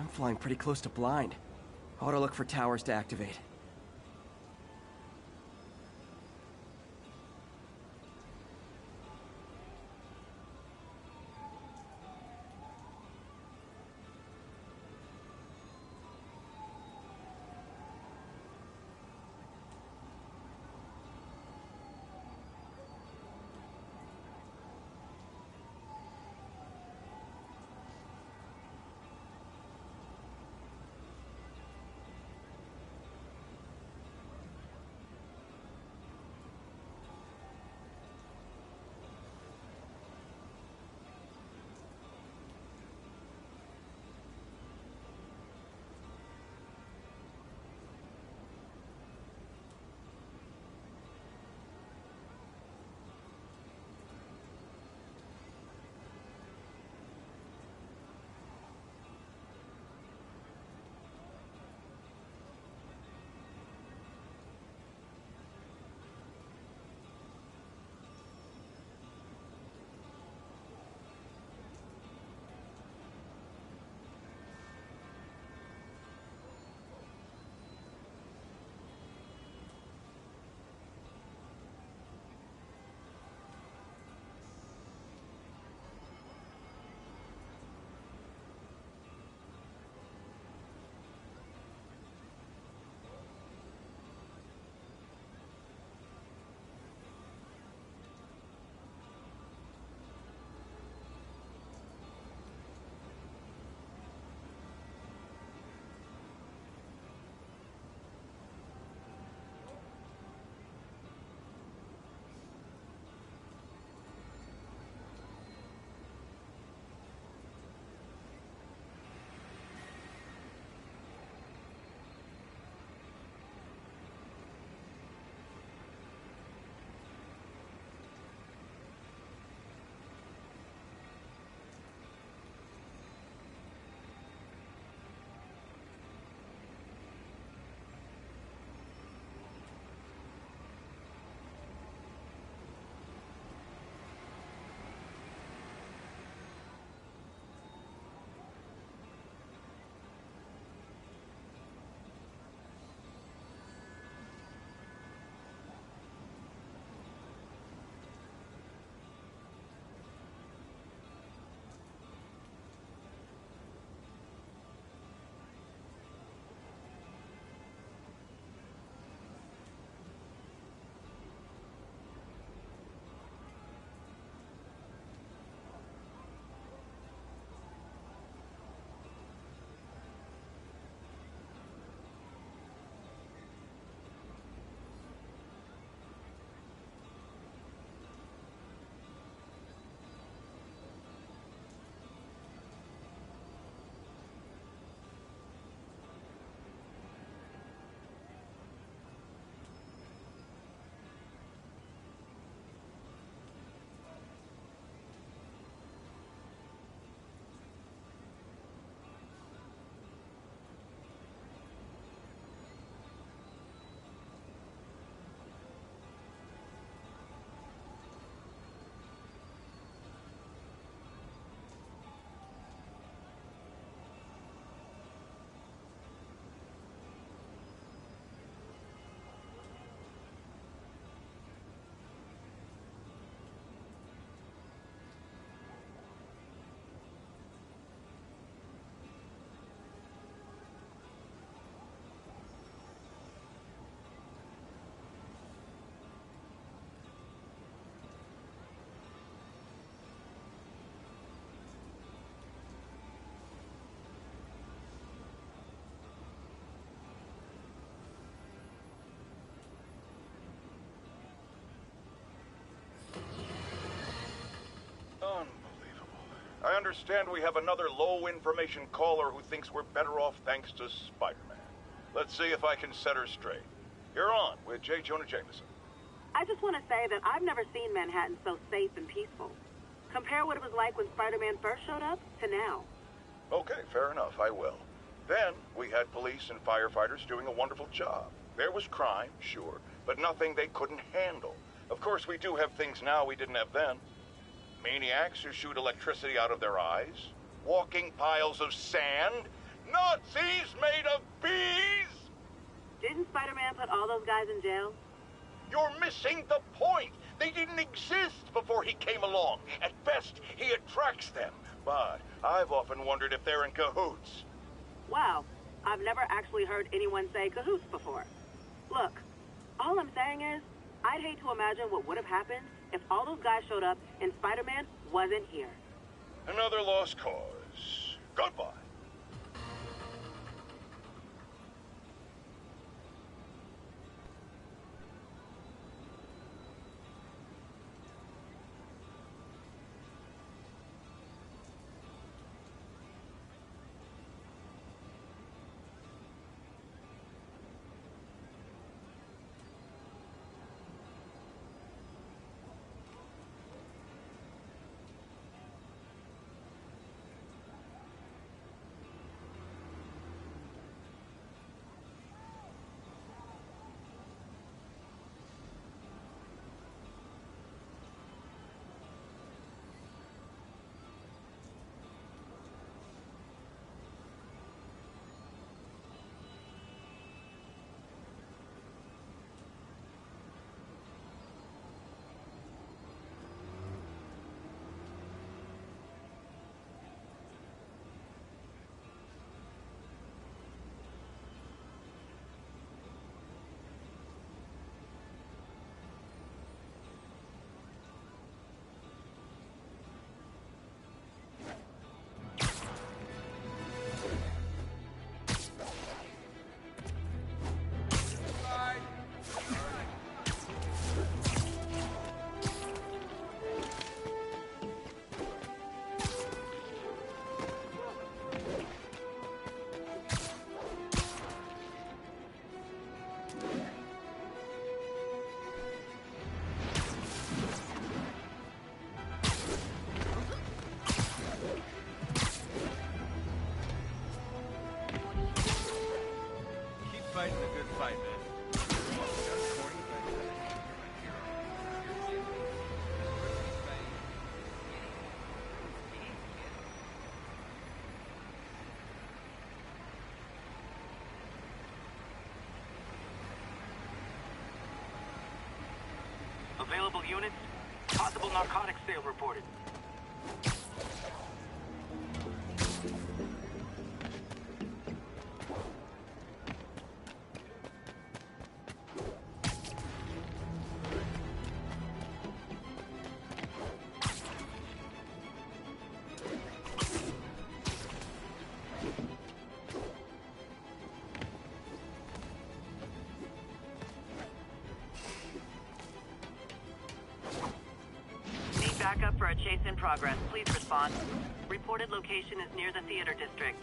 I'm flying pretty close to blind. I ought to look for towers to activate. I understand we have another low-information caller who thinks we're better off thanks to Spider-Man. Let's see if I can set her straight. You're on with J. Jonah Jameson. I just want to say that I've never seen Manhattan so safe and peaceful. Compare what it was like when Spider-Man first showed up to now. Okay, fair enough, I will. Then, we had police and firefighters doing a wonderful job. There was crime, sure, but nothing they couldn't handle. Of course, we do have things now we didn't have then. Maniacs who shoot electricity out of their eyes, walking piles of sand, Nazis made of bees? Didn't Spider-Man put all those guys in jail? You're missing the point. They didn't exist before he came along. At best, he attracts them. But I've often wondered if they're in cahoots. Wow, I've never actually heard anyone say cahoots before. Look, all I'm saying is, I'd hate to imagine what would have happened if all those guys showed up and Spider-Man wasn't here. Another lost cause. Goodbye. Fighting a good fight, man. Available units, possible narcotics sale reported. Backup for a chase in progress. Please respond. Reported location is near the theater district.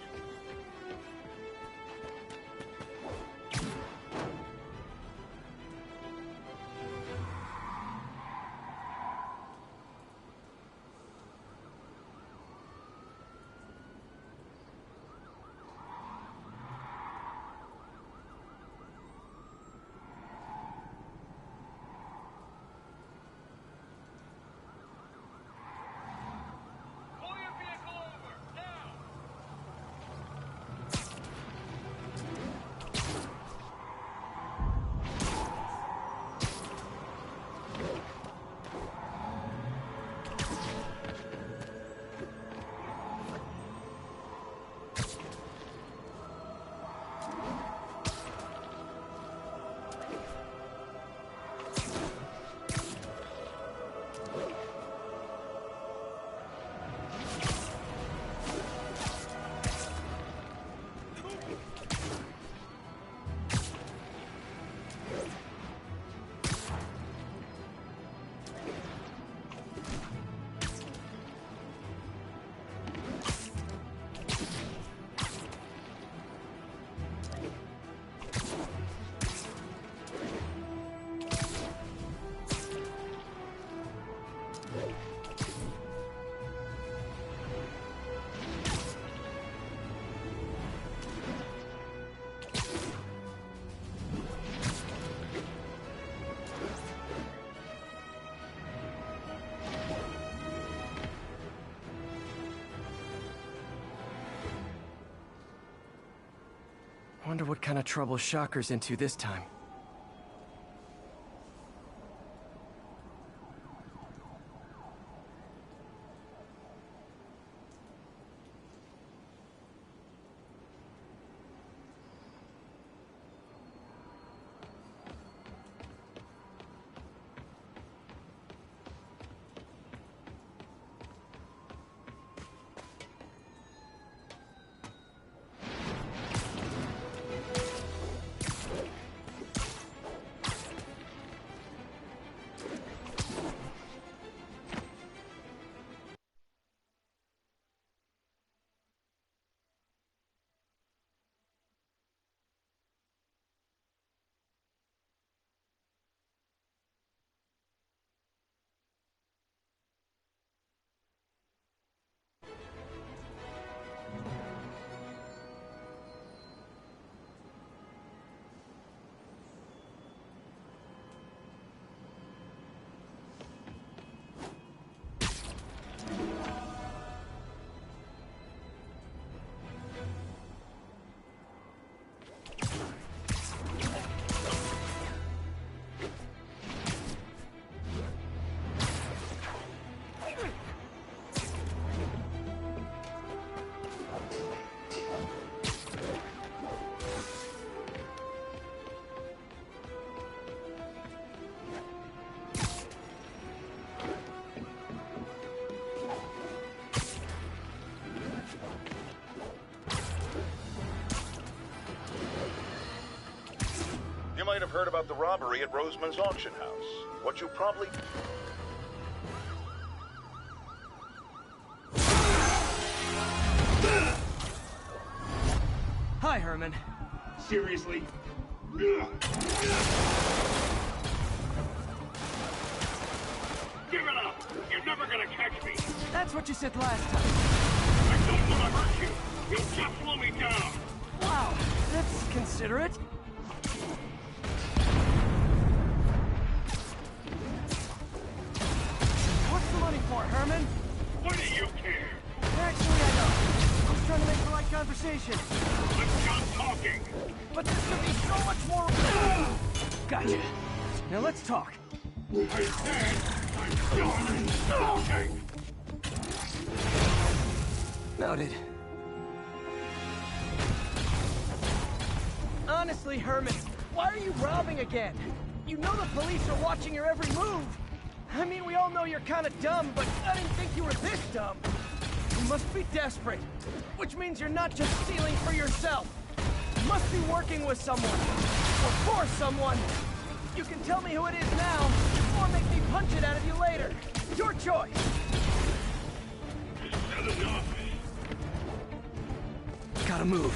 Wonder what kind of trouble Shocker's into this time. You might have heard about the robbery at Roseman's auction house. What you probably... Hi, Herman. Seriously? Give it up! You're never gonna catch me! That's what you said last time. I don't want to hurt you! You'll just slow me down! Wow, that's considerate. What's the money for, Herman? What do you care? Actually, I don't. I was trying to make the right conversation. Let's stop talking! But this could be so much more... Gotcha. Now let's talk. I said I'm done talking! Noted. Honestly, Herman, why are you robbing again? You know the police are watching your every move. I mean, we all know you're kind of dumb, but I didn't think you were this dumb. You must be desperate, which means you're not just stealing for yourself. You must be working with someone, or for someone. You can tell me who it is now, or make me punch it out of you later. Your choice. Is that enough? Gotta move.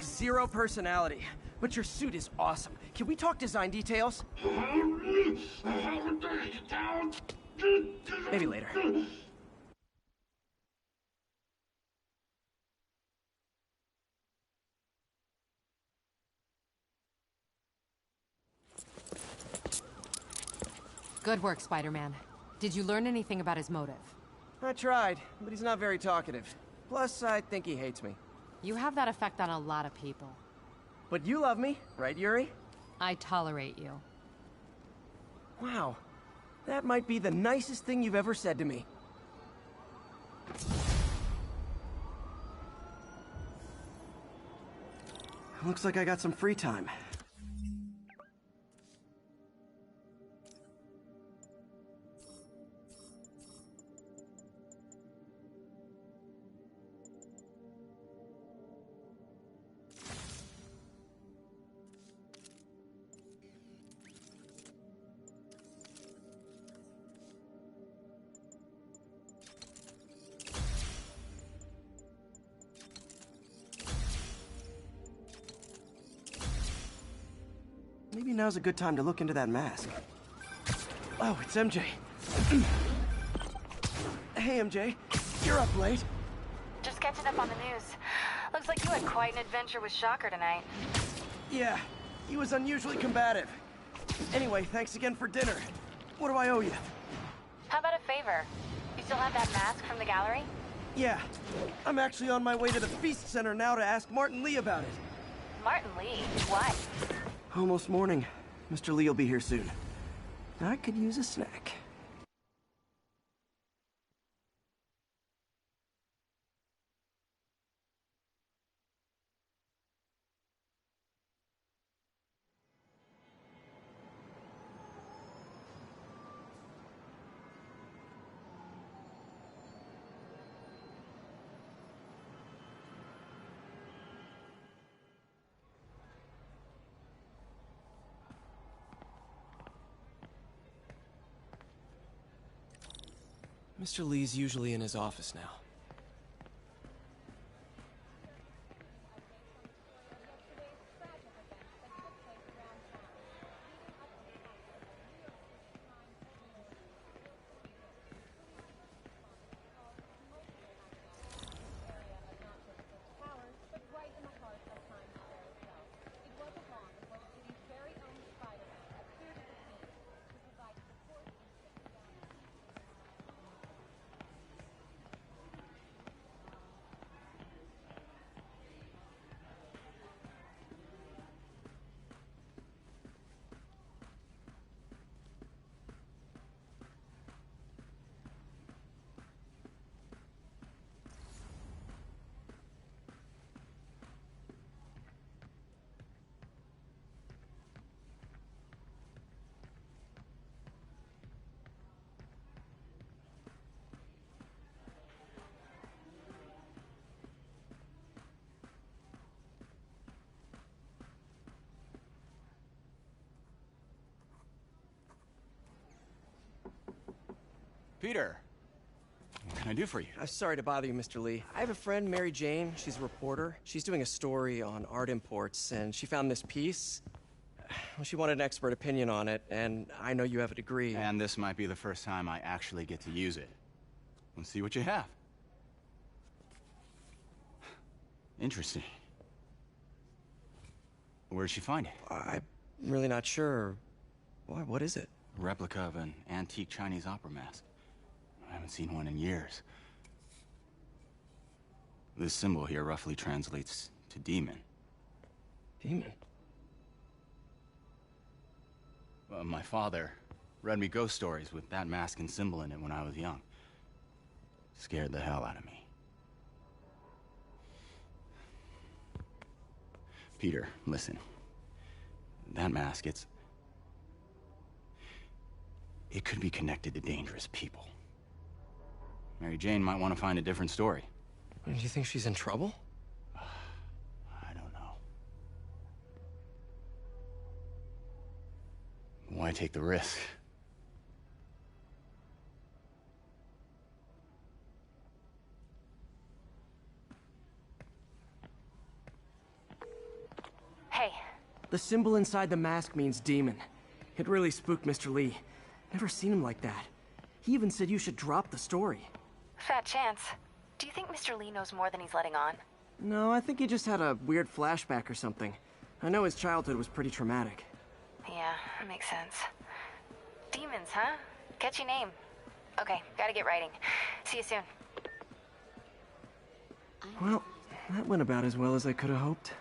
zero personality, but your suit is awesome. Can we talk design details? Maybe later. Good work, Spider-Man. Did you learn anything about his motive? I tried, but he's not very talkative. Plus, I think he hates me. You have that effect on a lot of people. But you love me, right, Yuri? I tolerate you. Wow. That might be the nicest thing you've ever said to me. Looks like I got some free time. Maybe now's a good time to look into that mask. Oh, it's MJ. Hey, MJ. You're up late. Just catching up on the news. Looks like you had quite an adventure with Shocker tonight. Yeah, he was unusually combative. Anyway, thanks again for dinner. What do I owe you? How about a favor? You still have that mask from the gallery? Yeah, I'm actually on my way to the Feast Center now to ask Martin Lee about it. Martin Lee? Why? Almost morning. Mr. Lee will be here soon. I could use a snack. Mr. Lee's usually in his office now. Peter, what can I do for you? Sorry to bother you, Mr. Lee. I have a friend, Mary Jane. She's a reporter. She's doing a story on art imports, and she found this piece. Well, she wanted an expert opinion on it, and I know you have a degree. And this might be the first time I actually get to use it. Let's see what you have. Interesting. Where'd she find it? I'm really not sure. Why, what is it? A replica of an antique Chinese opera mask. I haven't seen one in years. This symbol here roughly translates to demon. Demon? My father read me ghost stories with that mask and symbol in it when I was young. Scared the hell out of me. Peter, listen. That mask, it could be connected to dangerous people. Mary Jane might want to find a different story. Do you think she's in trouble? I don't know. Why take the risk? The symbol inside the mask means demon. It really spooked Mr. Lee. Never seen him like that. He even said you should drop the story. Fat chance. Do you think Mr. Lee knows more than he's letting on? No, I think he just had a weird flashback or something. I know his childhood was pretty traumatic. Yeah, that makes sense. Demons, huh? Catchy name. Okay, gotta get writing. See you soon. Well, that went about as well as I could have hoped.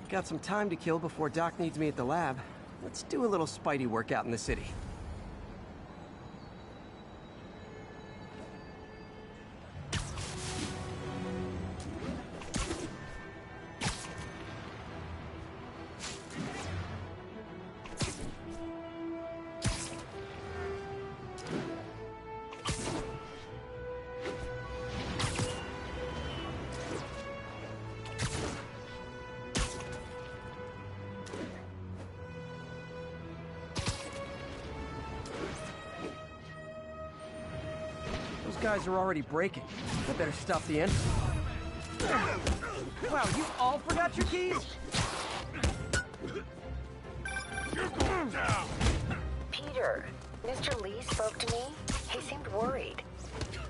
Got some time to kill before Doc needs me at the lab. Let's do a little Spidey workout in the city. Guys are already breaking. I better stop the engine. Wow, you all forgot your keys? You're going down! Peter, Mr. Lee spoke to me. He seemed worried.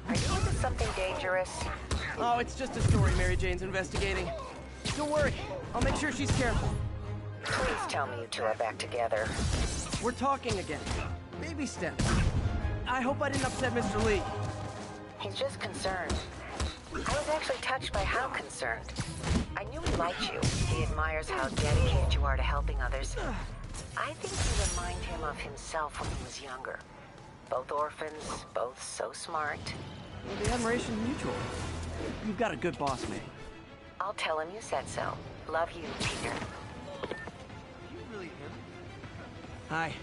Are you into something dangerous? Oh, it's just a story Mary Jane's investigating. Don't worry, I'll make sure she's careful. Please tell me you two are back together. We're talking again. Baby steps. I hope I didn't upset Mr. Lee. He's just concerned. I was actually touched by how concerned. I knew he liked you. He admires how dedicated you are to helping others. I think you remind him of himself when he was younger. Both orphans, both so smart. Well, the admiration's mutual. You've got a good boss, May. I'll tell him you said so. Love you, Peter. Hi.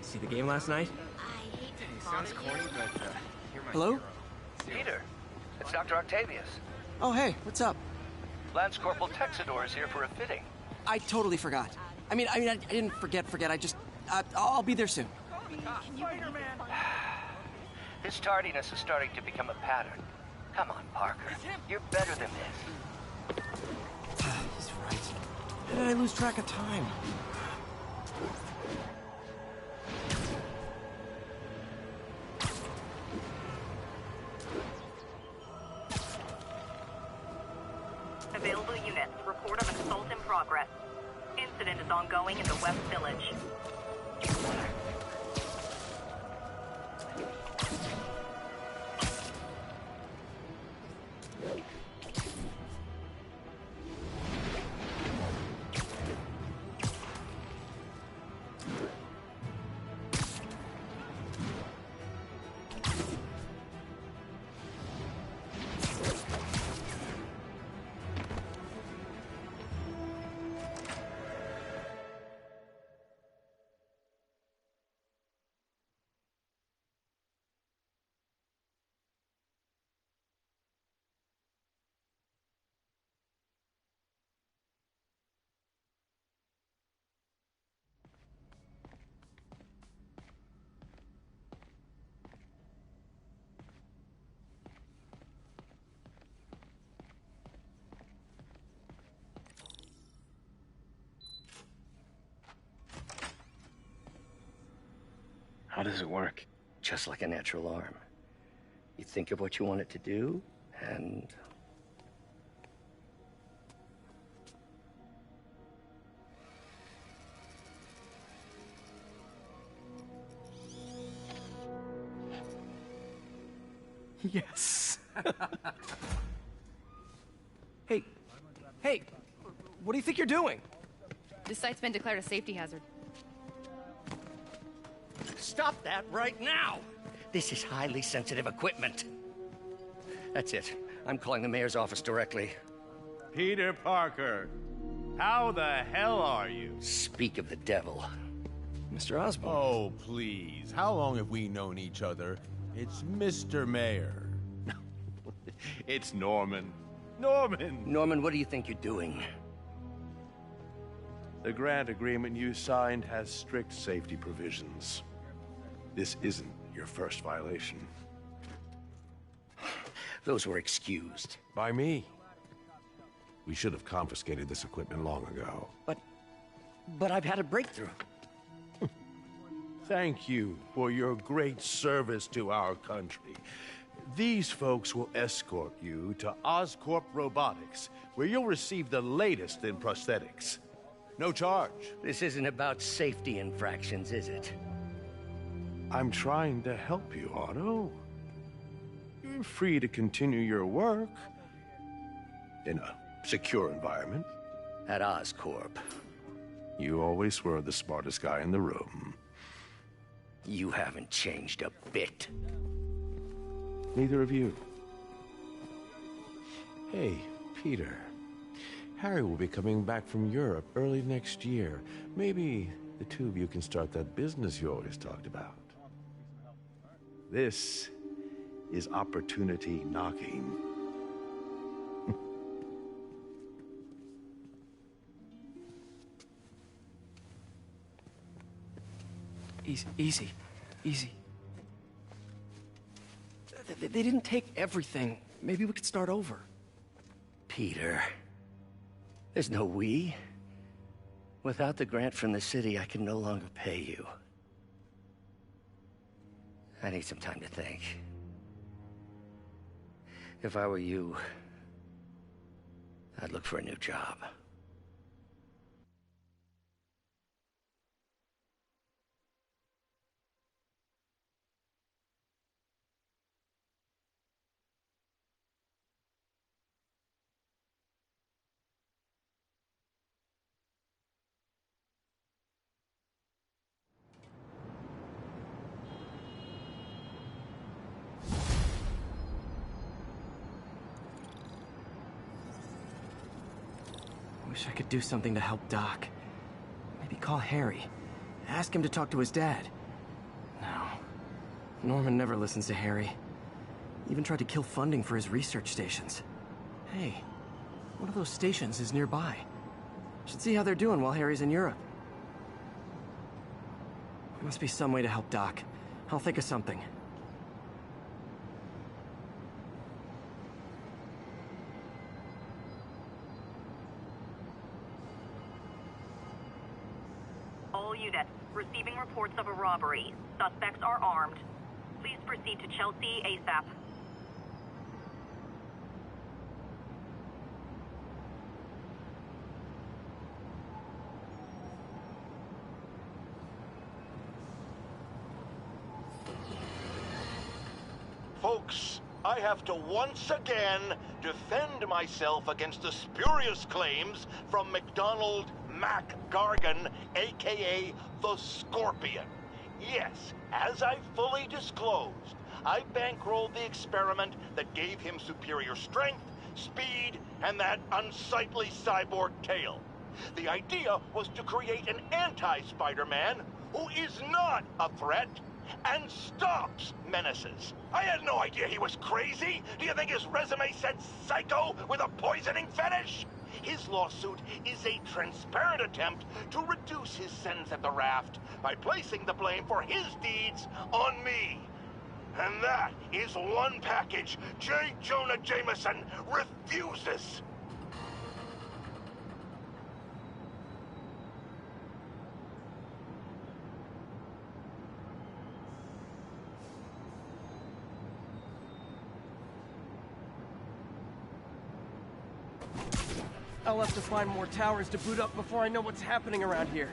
See the game last night? Sounds corny, but you're my Hello? hero. Peter, it's Dr. Octavius. Oh, hey, what's up? Lance Corporal Texador is here for a fitting. I totally forgot. I didn't forget. I just, I'll be there soon. His tardiness is starting to become a pattern. Come on, Parker. You're better than this. He's right. How did I lose track of time? Available units. Report of assault in progress. Incident is ongoing in the West Village. How does it work? Just like a natural arm. You think of what you want it to do, and... Yes. Hey, what do you think you're doing? This site's been declared a safety hazard. Stop that right now! This is highly sensitive equipment. That's it. I'm calling the mayor's office directly. Peter Parker, how the hell are you? Speak of the devil. Mr. Osborn. Oh, please. How long have we known each other? It's Mr. Mayor. It's Norman. Norman! Norman, what do you think you're doing? The grant agreement you signed has strict safety provisions. This isn't your first violation. Those were excused. By me. We should have confiscated this equipment long ago. But I've had a breakthrough. Thank you for your great service to our country. These folks will escort you to Oscorp Robotics, where you'll receive the latest in prosthetics. No charge. This isn't about safety infractions, is it? I'm trying to help you, Otto. You're free to continue your work in a secure environment. At Oscorp. You always were the smartest guy in the room. You haven't changed a bit. Neither of you. Hey, Peter. Harry will be coming back from Europe early next year. Maybe the two of you can start that business you always talked about. This is opportunity knocking. Easy. They didn't take everything. Maybe we could start over. Peter. There's no we. Without the grant from the city, I can no longer pay you. I need some time to think. If I were you, I'd look for a new job. Wish I could do something to help Doc. Maybe call Harry. Ask him to talk to his dad. No. Norman never listens to Harry. Even tried to kill funding for his research stations. Hey, one of those stations is nearby. Should see how they're doing while Harry's in Europe. There must be some way to help Doc. I'll think of something. All units receiving reports of a robbery. Suspects are armed. Please proceed to Chelsea ASAP. Folks, I have to once again defend myself against the spurious claims from MacDonald Mac Gargan, aka the Scorpion. Yes, as I fully disclosed, I bankrolled the experiment that gave him superior strength, speed, and that unsightly cyborg tail. The idea was to create an anti-Spider-Man who is not a threat and stops menaces. I had no idea he was crazy. Do you think his resume said psycho with a poisoning fetish? His lawsuit is a transparent attempt to reduce his sentence at the raft by placing the blame for his deeds on me. And that is one package J. Jonah Jameson refuses. I'll have to find more towers to boot up before I know what's happening around here.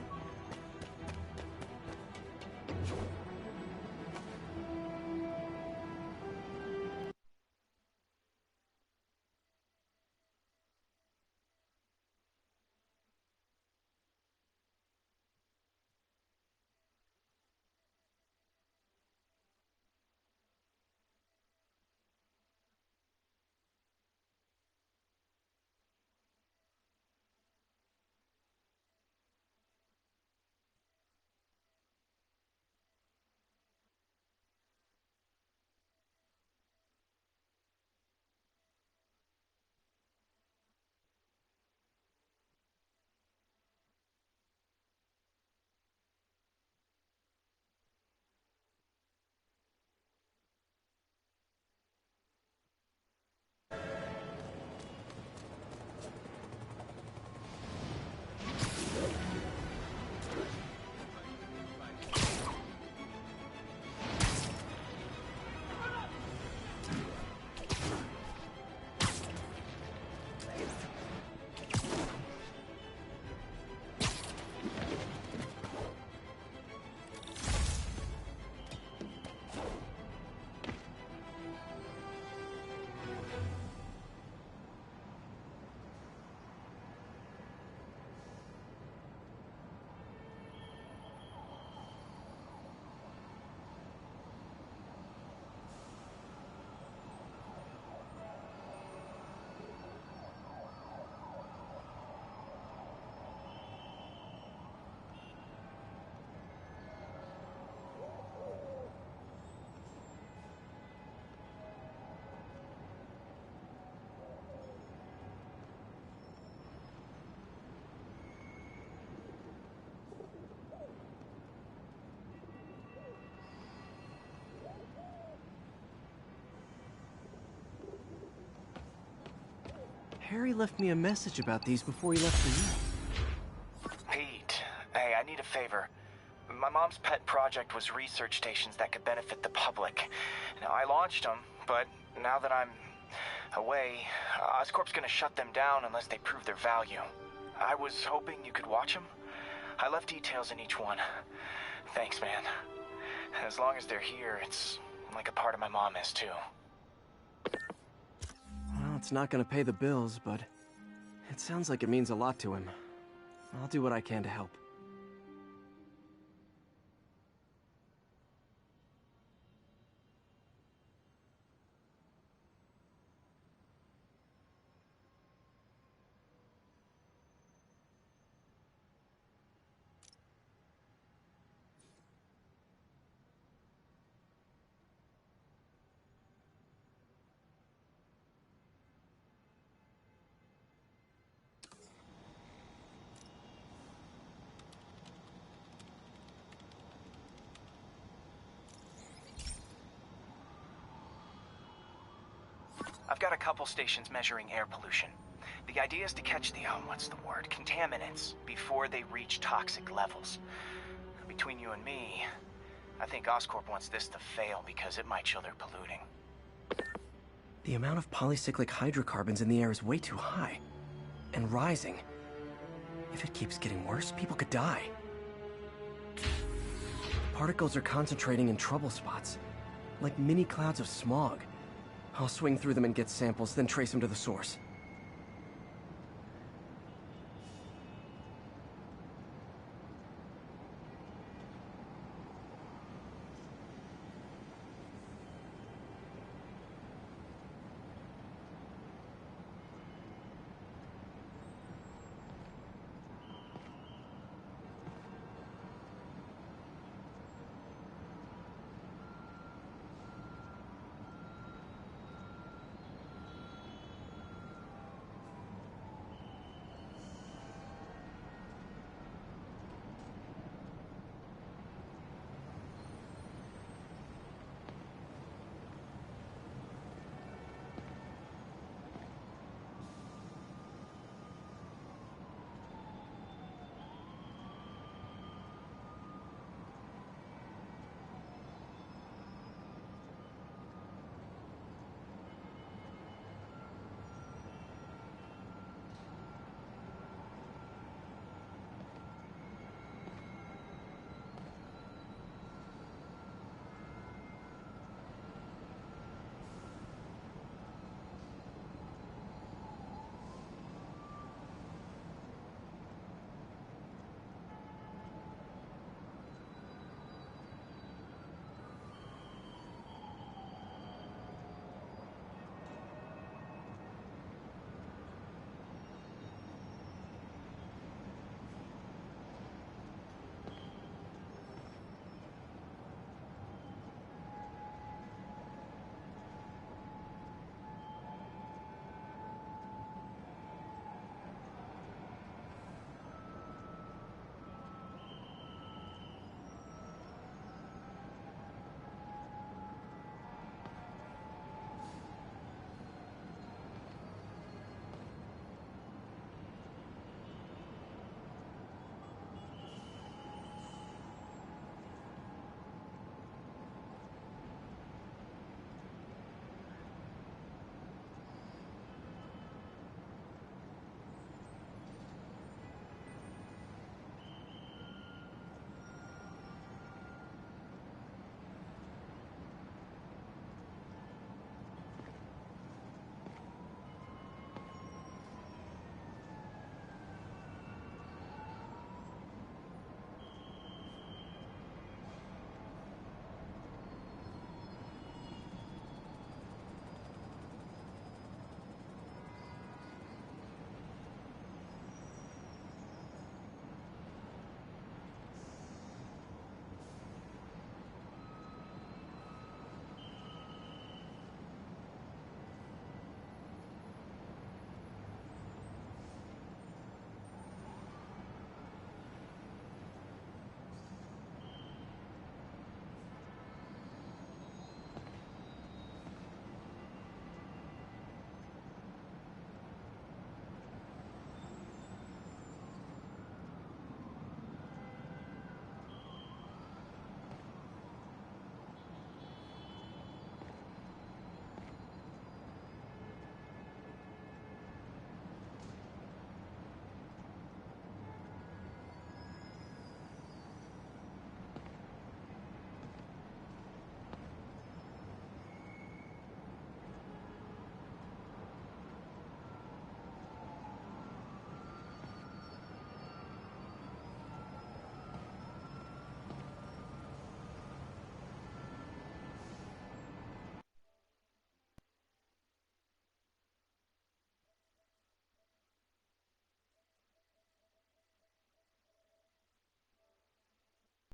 Harry left me a message about these before he left for you. Pete, hey, I need a favor. My mom's pet project was research stations that could benefit the public. Now, I launched them, but now that I'm away, Oscorp's gonna shut them down unless they prove their value. I was hoping you could watch them. I left details in each one. Thanks, man. As long as they're here, it's like a part of my mom is, too. Well, it's not gonna pay the bills, but it sounds like it means a lot to him. I'll do what I can to help. I've got a couple stations measuring air pollution. The idea is to catch the, contaminants before they reach toxic levels. Between you and me, I think Oscorp wants this to fail because it might show they're polluting. The amount of polycyclic hydrocarbons in the air is way too high. And rising. If it keeps getting worse, people could die. Particles are concentrating in trouble spots, like mini clouds of smog. I'll swing through them and get samples, then trace them to the source.